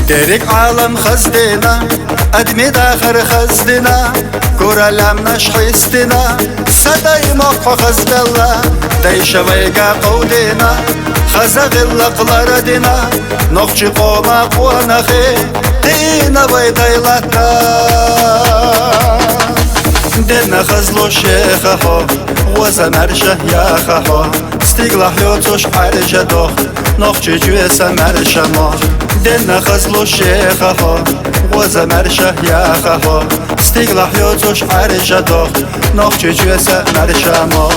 درك عالم خزدنا أدمي داخر خزدنا كورا لم نشحستنا صداي موقع خزد الله داي شويقا قودنا خزق اللقلار دنا نقشي قوما قوانا خي دينا بيضايلتا دنا خزلو شيخه وزمرشه ياخه استيقلح يوتوش عرجة دوخ نقشي جويسا مرشه مخ دنا خزلو شيخه وزمرشه ياخه استيقلح يوتوش عرجة دوخ نقشي جويسا مرشه مخ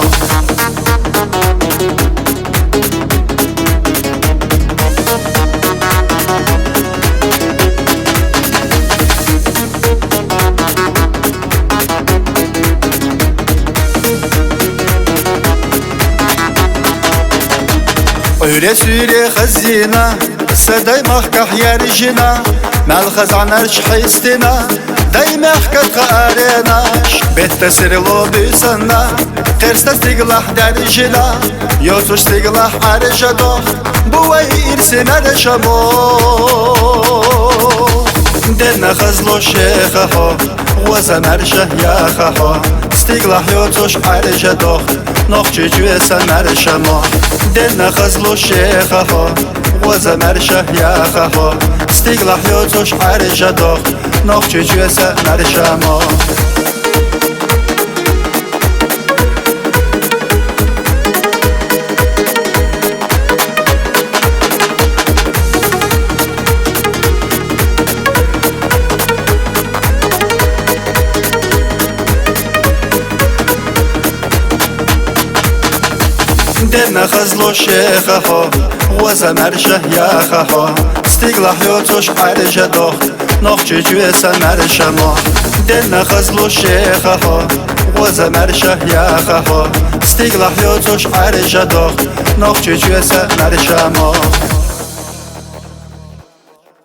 Öyle süre خزينة سداي محكح يرجنا مالخز عنرش حيستنا داي محكت قارناش بتسر لو بيسنا ترس تستيقلح درجنا يوتوش تيقلح عرجة دوخ بوي إرسنا رشمو دنا خزلو شيخه وزمرشه ياخه استيقلح يوتوش عرجة دوخ نقشي جويسا مرشمو دنا خزلو شيخه وزمرشه ياخه استيقلح يوتوش عرجة دوخ نقشي جويسا مرشمو دنا خزلو شيخه وزمرشه ياخه استيقلح يوتوش عرجة دوخ نقشي جويسا مرشمو دنا خزلو شيخه وزمرشه ياخه استيقلح يوتوش عرجة دوخ نقشي جويسا مرشمو